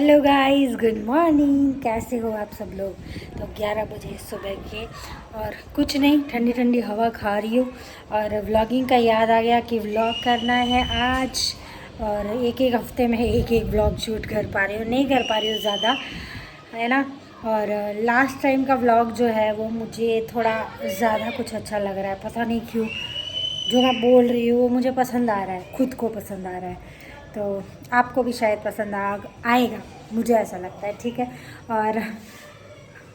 Hello guys, good morning. कैसे हो आप सब लोग? तो 11 बजे सुबह के और कुछ नहीं, ठंडी ठंडी हवा खा रही हूँ और व्लॉगिंग का याद आ गया कि व्लॉग करना है आज। और एक एक हफ्ते में एक एक व्लॉग शूट कर पा रही हूँ, नहीं कर पा रही हूँ ज़्यादा, है ना। और लास्ट टाइम का व्लॉग जो है वो मुझे थोड़ा ज़्यादा कुछ अच्छा लग रहा है, पता नहीं क्यों। जो मैं बोल रही हूँ वो मुझे पसंद आ रहा है, खुद को पसंद आ रहा है। तो आपको भी शायद पसंद आएगा, मुझे ऐसा लगता है, ठीक है। और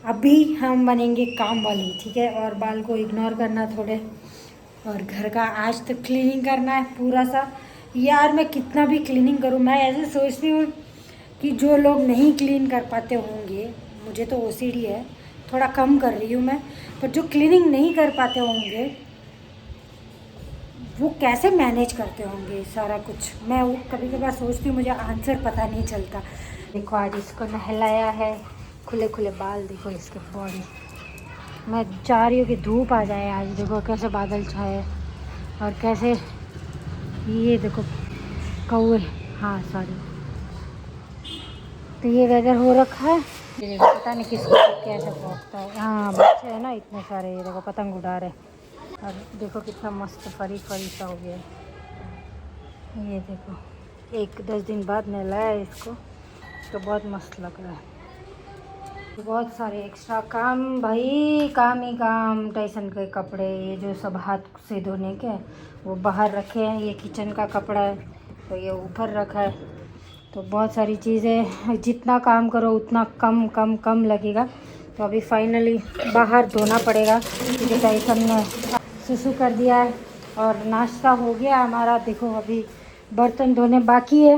अभी हम बनेंगे काम वाली, ठीक है। और बाल को इग्नोर करना थोड़े, और घर का आज तक क्लीनिंग करना है पूरा सा। यार मैं कितना भी क्लीनिंग करूँ, मैं ऐसे सोचती हूँ कि जो लोग नहीं क्लीन कर पाते होंगे, मुझे तो ओसीडी है, थोड़ा कम कर रही हूँ मैं, पर जो क्लीनिंग नहीं कर पाते होंगे वो कैसे मैनेज करते होंगे सारा कुछ। मैं वो कभी कभार सोचती हूँ, मुझे आंसर पता नहीं चलता। देखो आज इसको नहलाया है, खुले खुले बाल, देखो इसके बॉडी। मैं चाह रही हूँ कि धूप आ जाए आज। देखो कैसे बादल छाए और कैसे ये देखो कौवे, हाँ सॉरी। तो ये वेदर हो रखा है, ये देखो पता नहीं किसको कैसे पहुँचता है। हाँ बच्चे है ना इतने सारे, ये देखो पतंग उड़ा रहे। और देखो कितना मस्त फरी फरी सा हो गया है। ये देखो, 10 दिन बाद नहलाया है इसको, तो बहुत मस्त लग रहा है। बहुत सारे एक्स्ट्रा काम भाई, काम ही काम। टाइसन के कपड़े, ये जो सब हाथ से धोने के वो बाहर रखे हैं। ये किचन का कपड़ा है तो ये ऊपर रखा है। तो बहुत सारी चीज़ें, जितना काम करो उतना कम कम कम लगेगा। तो अभी फाइनली बाहर धोना पड़ेगा क्योंकि टाइसन ने सुसु कर दिया है। और नाश्ता हो गया हमारा। देखो अभी बर्तन धोने बाकी है,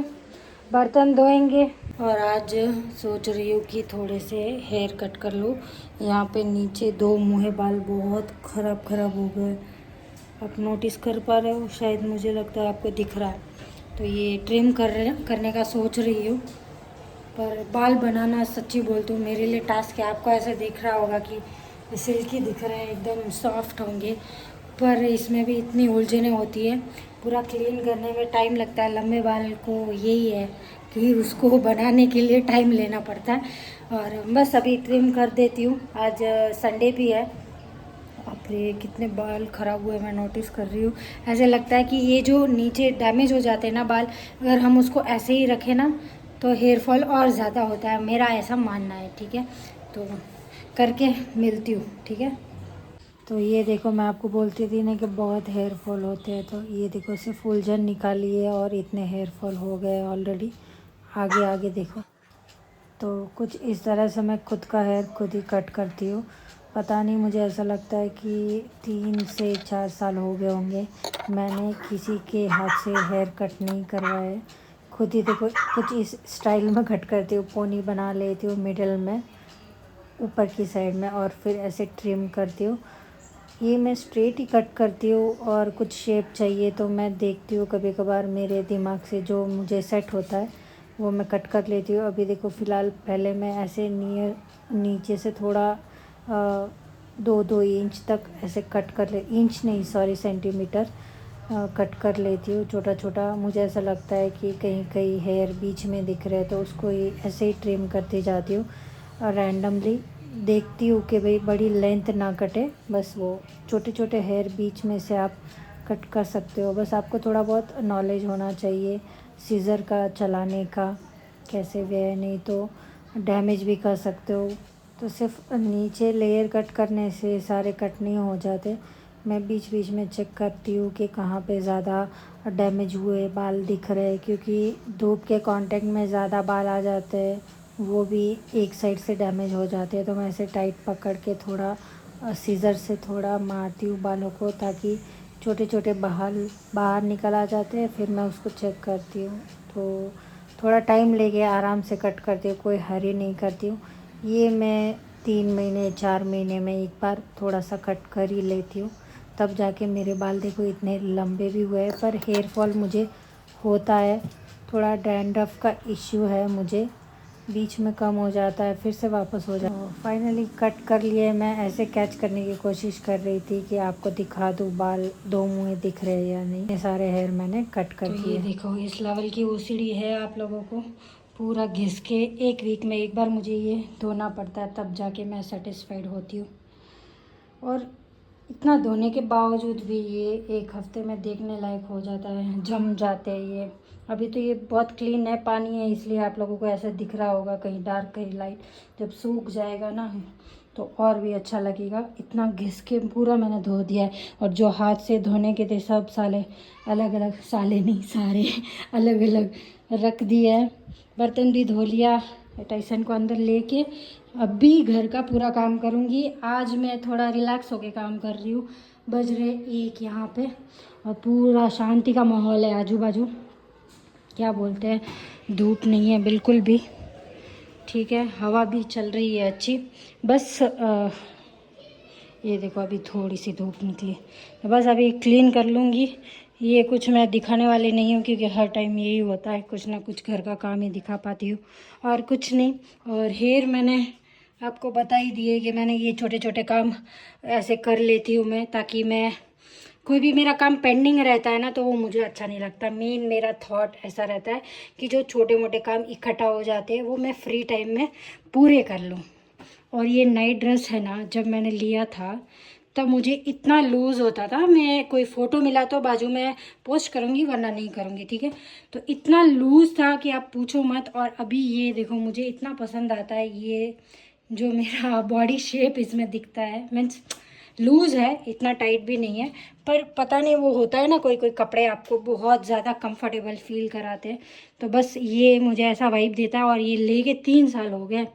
बर्तन धोएंगे। और आज सोच रही हूँ कि थोड़े से हेयर कट कर लूँ। यहाँ पे नीचे 2 मुँहे बाल बहुत ख़राब हो गए। आप नोटिस कर पा रहे हो शायद, मुझे लगता है आपको दिख रहा है। तो ये ट्रिम करने का सोच रही हूँ। पर बाल बनाना सच्ची बोलती हूँ मेरे लिए टास्क है। आपको ऐसा दिख रहा होगा कि सिल्की दिख रहे हैं, एकदम सॉफ्ट होंगे, पर इसमें भी इतनी उलझनें होती है। पूरा क्लीन करने में टाइम लगता है। लंबे बाल को यही है कि उसको बनाने के लिए टाइम लेना पड़ता है। और बस अभी ट्रिम कर देती हूँ। आज संडे भी है। बाप रे कितने बाल ख़राब हुए, मैं नोटिस कर रही हूँ। ऐसे लगता है कि ये जो नीचे डैमेज हो जाते हैं ना बाल, अगर हम उसको ऐसे ही रखें ना तो हेयर फॉल और ज़्यादा होता है, मेरा ऐसा मानना है, ठीक है। तो करके मिलती हूँ, ठीक है। तो ये देखो, मैं आपको बोलती थी ना कि बहुत हेयर फॉल होते हैं। तो ये देखो सिर्फ उलझन निकाली है और इतने हेयर फॉल हो गए ऑलरेडी। आगे आगे देखो। तो कुछ इस तरह से मैं खुद का हेयर खुद ही कट करती हूँ। पता नहीं, मुझे ऐसा लगता है कि 3 से 4 साल हो गए होंगे मैंने किसी के हाथ से हेयर कट नहीं करवाए। खुद ही देखो कुछ इस स्टाइल में कट करती हूँ। पोनी बना लेती हूँ मिडल में, ऊपर की साइड में, और फिर ऐसे ट्रिम करती हूँ। ये मैं स्ट्रेट ही कट करती हूँ। और कुछ शेप चाहिए तो मैं देखती हूँ, कभी कभार मेरे दिमाग से जो मुझे सेट होता है वो मैं कट कर लेती हूँ। अभी देखो फ़िलहाल पहले मैं ऐसे नीचे से थोड़ा 2-2 इंच तक ऐसे कट कर ले, इंच नहीं सॉरी सेंटीमीटर कट कर लेती हूँ छोटा छोटा। मुझे ऐसा लगता है कि कहीं कहीं हेयर बीच में दिख रहे हैं तो उसको ही ऐसे ही ट्रिम करती जाती हूँ। और रैंडमली देखती हूँ कि भाई बड़ी लेंथ ना कटे, बस वो छोटे छोटे हेयर बीच में से आप कट कर सकते हो। बस आपको थोड़ा बहुत नॉलेज होना चाहिए सीज़र का चलाने का, कैसे वे है, नहीं तो डैमेज भी कर सकते हो। तो सिर्फ नीचे लेयर कट करने से सारे कट नहीं हो जाते। मैं बीच बीच में चेक करती हूँ कि कहाँ पे ज़्यादा डैमेज हुए बाल दिख रहे हैं, क्योंकि धूप के कांटेक्ट में ज़्यादा बाल आ जाते हैं, वो भी एक साइड से डैमेज हो जाते हैं। तो मैं ऐसे टाइट पकड़ के थोड़ा सीज़र से थोड़ा मारती हूँ बालों को, ताकि छोटे छोटे बाहर निकल आ जाते हैं। फिर मैं उसको चेक करती हूँ। तो थोड़ा टाइम लेके आराम से कट करती हूँ, कोई हरी नहीं करती हूँ। ये मैं 3 महीने 4 महीने में एक बार थोड़ा सा कट कर ही लेती हूँ, तब जाके मेरे बाल देखो इतने लंबे भी हुए हैं। पर हेयर फॉल मुझे होता है, थोड़ा डैंड्रफ का इश्यू है मुझे, बीच में कम हो जाता है फिर से वापस हो जाता है। फाइनली कट कर लिए। मैं ऐसे कैच करने की कोशिश कर रही थी कि आपको दिखा दूँ बाल 2 मुँह दिख रहे हैं या नहीं। ये सारे हेयर मैंने कट कर दिए। ये देखो इस लेवल की ओसीडी है आप लोगों को, पूरा घिस के 1 वीक में एक बार मुझे ये धोना पड़ता है, तब जाके मैं सेटिस्फाइड होती हूँ। और इतना धोने के बावजूद भी ये 1 हफ्ते में देखने लायक हो जाता है, जम जाते हैं ये। अभी तो ये बहुत क्लीन है, पानी है, इसलिए आप लोगों को ऐसा दिख रहा होगा, कहीं डार्क कहीं लाइट। जब सूख जाएगा ना तो और भी अच्छा लगेगा। इतना घिस के पूरा मैंने धो दिया है। और जो हाथ से धोने के थे सब साले अलग अलग, साले नहीं सारे अलग अलग रख दिए है। बर्तन भी धो लिया, टाइसन को अंदर लेके अभी घर का पूरा काम करूँगी। आज मैं थोड़ा रिलैक्स होके काम कर रही हूँ। बज रहे 1 यहाँ पे, और पूरा शांति का माहौल है आजू बाजू। क्या बोलते हैं, धूप नहीं है बिल्कुल भी, ठीक है, हवा भी चल रही है अच्छी। बस ये देखो अभी थोड़ी सी धूप निकली, तो बस अभी क्लीन कर लूँगी। ये कुछ मैं दिखाने वाली नहीं हूँ, क्योंकि हर टाइम यही होता है, कुछ ना कुछ घर का काम ही दिखा पाती हूँ और कुछ नहीं। और हेयर मैंने आपको बता ही दिए कि मैंने ये छोटे छोटे काम ऐसे कर लेती हूँ मैं, ताकि मैं कोई भी मेरा काम पेंडिंग रहता है ना तो वो मुझे अच्छा नहीं लगता। मेन मेरा थॉट ऐसा रहता है कि जो छोटे मोटे काम इकट्ठा हो जाते हैं वो मैं फ्री टाइम में पूरे कर लूँ। और ये नाइट ड्रेस है ना, जब मैंने लिया था तब मुझे इतना लूज़ होता था, मैं कोई फ़ोटो मिला तो बाजू में पोस्ट करूँगी वरना नहीं करूँगी, ठीक है। तो इतना लूज़ था कि आप पूछो मत। और अभी ये देखो मुझे इतना पसंद आता है, ये जो मेरा बॉडी शेप इसमें दिखता है, मीन्स लूज़ है, इतना टाइट भी नहीं है। पर पता नहीं वो होता है ना, कोई कोई कपड़े आपको बहुत ज़्यादा कंफर्टेबल फील कराते हैं, तो बस ये मुझे ऐसा वाइब देता है। और ये लेके 3 साल हो गए,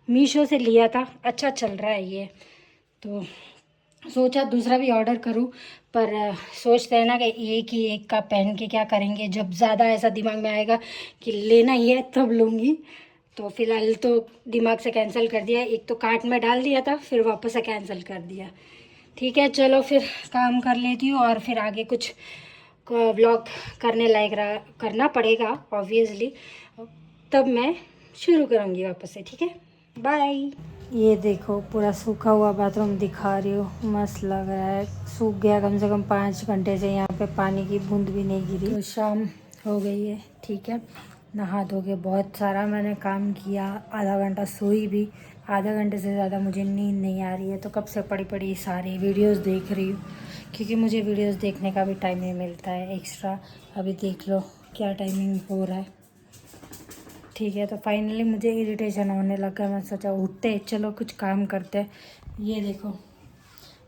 मीशो से लिया था, अच्छा चल रहा है ये। तो सोचा दूसरा भी ऑर्डर करूं, पर सोचते हैं ना कि एक ही एक का पहन के क्या करेंगे। जब ज़्यादा ऐसा दिमाग में आएगा कि लेना ही है तब लूँगी। तो फ़िलहाल तो दिमाग से कैंसिल कर दिया, एक तो कार्ट में डाल दिया था, फिर वापस से कैंसिल कर दिया। ठीक है चलो फिर काम कर लेती हूँ, और फिर आगे कुछ व्लॉग करने लायक रहा करना पड़ेगा ऑब्वियसली, तब मैं शुरू करूँगी वापस से, ठीक है। बाय। ये देखो पूरा सूखा हुआ बाथरूम दिखा रही हूँ, मस्त लग रहा है। सूख गया, कम से कम 5 घंटे से यहाँ पे पानी की बूंद भी नहीं गिरी। तो शाम हो गई है, ठीक है, नहा धो के बहुत सारा मैंने काम किया, आधा घंटा सोई भी। आधा घंटे से ज़्यादा मुझे नींद नहीं आ रही है, तो कब से पड़ी पड़ी सारी वीडियोस देख रही हूँ, क्योंकि मुझे वीडियोस देखने का भी टाइम नहीं मिलता है एक्स्ट्रा। अभी देख लो क्या टाइमिंग हो रहा है, ठीक है। तो फाइनली मुझे इरिटेशन होने लगा, मैं सोचा उठते चलो कुछ काम करते हैं। ये देखो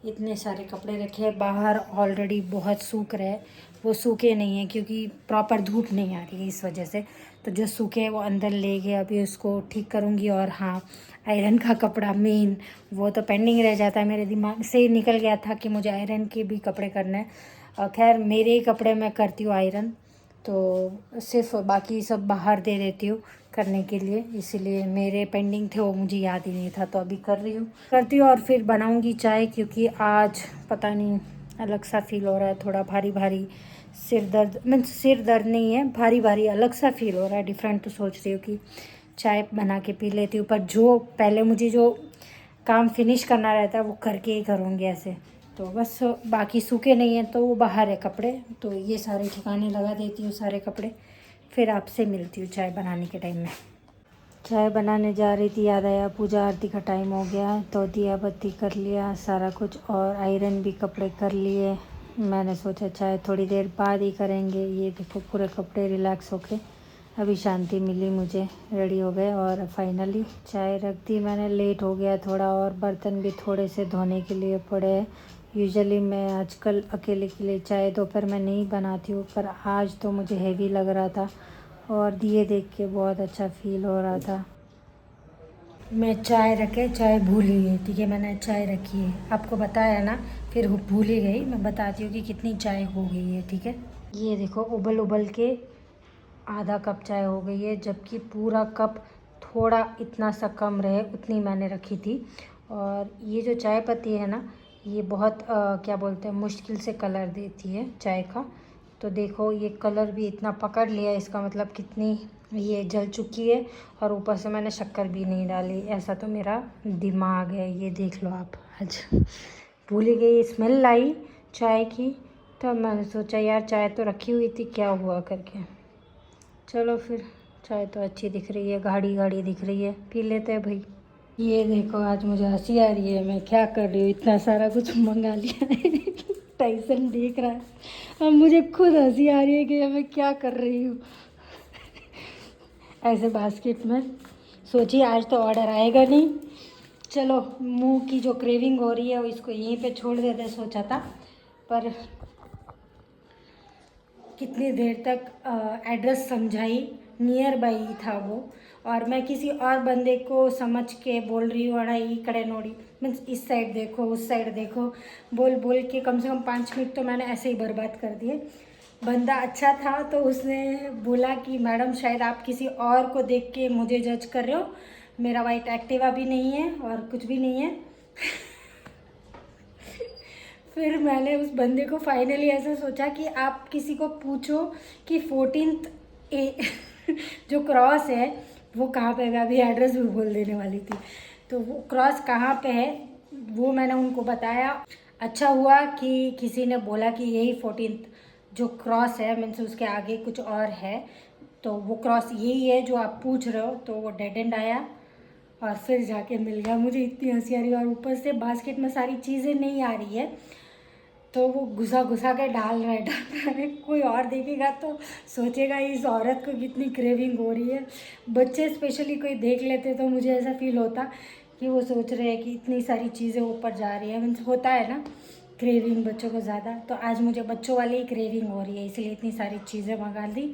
इतने सारे कपड़े रखे हैं बाहर, ऑलरेडी बहुत सूख रहे हैं। वो सूखे नहीं हैं क्योंकि प्रॉपर धूप नहीं आ रही है, इस वजह से। तो जो सूखे हैं वो अंदर ले गए, अभी उसको ठीक करूँगी। और हाँ, आयरन का कपड़ा मेन, वो तो पेंडिंग रह जाता है, मेरे दिमाग से निकल गया था कि मुझे आयरन के भी कपड़े करने हैं। खैर मेरे ही कपड़े मैं करती हूँ आयरन, तो सिर्फ बाकी सब बाहर दे देती हूँ करने के लिए, इसीलिए मेरे पेंडिंग थे वो मुझे याद ही नहीं था, तो अभी करती हूँ। और फिर बनाऊँगी चाय, क्योंकि आज पता नहीं अलग सा फील हो रहा है, थोड़ा भारी भारी सिर दर्द, मीन्स सिर दर्द नहीं है, भारी भारी अलग सा फील हो रहा है, डिफरेंट। तो सोच रही हूँ कि चाय बना के पी लेती हूँ, पर जो पहले मुझे जो काम फिनिश करना रहता है वो करके ही करूँगी ऐसे। तो बस बाकी सूखे नहीं हैं तो वो बाहर है कपड़े, तो ये सारे ठिकाने लगा देती हूँ सारे कपड़े, फिर आपसे मिलती हूँ चाय बनाने के टाइम में। चाय बनाने जा रही थी, याद आया पूजा आरती का टाइम हो गया, तो दिया बत्ती कर लिया सारा कुछ, और आयरन भी कपड़े कर लिए। मैंने सोचा चाय थोड़ी देर बाद ही करेंगे। ये देखो पूरे कपड़े रिलैक्स होके अभी शांति मिली मुझे, रेडी हो गए। और फाइनली चाय रख दी मैंने, लेट हो गया थोड़ा, और बर्तन भी थोड़े से धोने के लिए पड़े। यूजुअली मैं आजकल अकेले के लिए चाय दोपहर में नहीं बनाती हूँ, पर आज तो मुझे हेवी लग रहा था और दिए देख के बहुत अच्छा फील हो रहा था। मैं चाय रखे, चाय भूल ही गई, ठीक है, मैंने चाय रखी है, आपको बताया ना, फिर भूल ही गई। मैं बताती हूँ कि कितनी चाय हो गई है, ठीक है। ये देखो उबल उबल के आधा कप चाय हो गई है, जबकि पूरा कप थोड़ा इतना सा कम रहे उतनी मैंने रखी थी। और ये जो चाय पत्ती है ना, ये बहुत क्या बोलते हैं, मुश्किल से कलर देती है चाय का। तो देखो ये कलर भी इतना पकड़ लिया, इसका मतलब कितनी ये जल चुकी है। और ऊपर से मैंने शक्कर भी नहीं डाली, ऐसा तो मेरा दिमाग है, ये देख लो आप। आज भूल ही गई, स्मेल आई चाय की, तो मैंने सोचा यार चाय तो रखी हुई थी, क्या हुआ करके। चलो फिर चाय तो अच्छी दिख रही है, गाढ़ी गाढ़ी दिख रही है, पी लेते हैं भाई। ये देखो आज मुझे हंसी आ रही है, मैं क्या कर रही हूँ, इतना सारा कुछ मंगा लिया है। टाइसन देख रहा है, अब मुझे खुद हंसी आ रही है कि मैं क्या कर रही हूँ। ऐसे बास्केट में सोचिए आज तो ऑर्डर आएगा नहीं, चलो मुंह की जो क्रेविंग हो रही है वो इसको यहीं पे छोड़ देते सोचा था, पर कितनी देर तक एड्रेस समझाई, नियर बाई ही था वो, और मैं किसी और बंदे को समझ के बोल रही हूँ अड़ा ई कड़े नोड़ी, मीन्स इस साइड देखो उस साइड देखो, बोल बोल के कम से कम 5 मिनट तो मैंने ऐसे ही बर्बाद कर दिए। बंदा अच्छा था तो उसने बोला कि मैडम शायद आप किसी और को देख के मुझे जज कर रहे हो, मेरा वाइट एक्टिवा भी नहीं है और कुछ भी नहीं है। फिर मैंने उस बंदे को फाइनली ऐसा सोचा कि आप किसी को पूछो कि 14th ए जो क्रॉस है वो कहाँ पे है, मैं अभी एड्रेस भी बोल देने वाली थी, तो वो क्रॉस कहाँ पे है वो मैंने उनको बताया। अच्छा हुआ कि किसी ने बोला कि यही 14th जो क्रॉस है, मीन्स उसके आगे कुछ और है, तो वो क्रॉस यही है जो आप पूछ रहे हो, तो वो डेड एंड आया और फिर जाके मिल गया। मुझे इतनी हंसी आ रही है और ऊपर से बास्केट में सारी चीज़ें नहीं आ रही है, तो वो घुसा घुसा के डाल रहा है। कोई और देखेगा तो सोचेगा इस औरत को कितनी क्रेविंग हो रही है। बच्चे स्पेशली कोई देख लेते तो मुझे ऐसा फील होता कि वो सोच रहे हैं कि इतनी सारी चीज़ें ऊपर जा रही है, मीन्स होता है ना क्रेविंग बच्चों को ज़्यादा, तो आज मुझे बच्चों वाली ही क्रेविंग हो रही है, इसलिए इतनी सारी चीज़ें मंगा ली।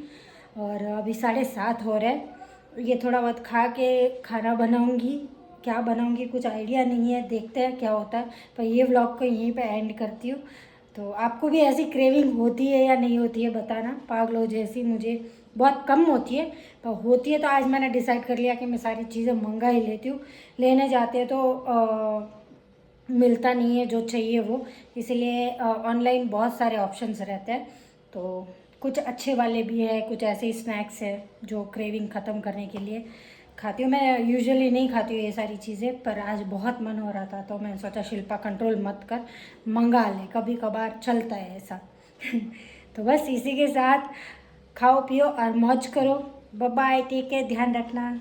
और अभी 7:30 हो रहे हैं, ये थोड़ा बहुत खा के खाना बनाऊँगी, क्या बनाऊँगी कुछ आइडिया नहीं है, देखते हैं क्या होता है। पर ये व्लॉग को यहीं पे एंड करती हूँ। तो आपको भी ऐसी क्रेविंग होती है या नहीं होती है बताना, पागलों जैसी मुझे बहुत कम होती है, पर होती है तो आज मैंने डिसाइड कर लिया कि मैं सारी चीज़ें मंगा ही लेती हूँ। लेने जाते हैं तो मिलता नहीं है जो चाहिए वो, इसलिए ऑनलाइन बहुत सारे ऑप्शंस रहते हैं, तो कुछ अच्छे वाले भी है, कुछ ऐसे ही स्नैक्स है जो क्रेविंग ख़त्म करने के लिए खाती हूँ। मैं यूजुअली नहीं खाती हूँ ये सारी चीज़ें, पर आज बहुत मन हो रहा था तो मैंने सोचा शिल्पा कंट्रोल मत कर, मंगा ले, कभी कभार चलता है ऐसा। तो बस इसी के साथ खाओ पियो और मौज करो। बाय बाय, टेक केयर, ध्यान रखना।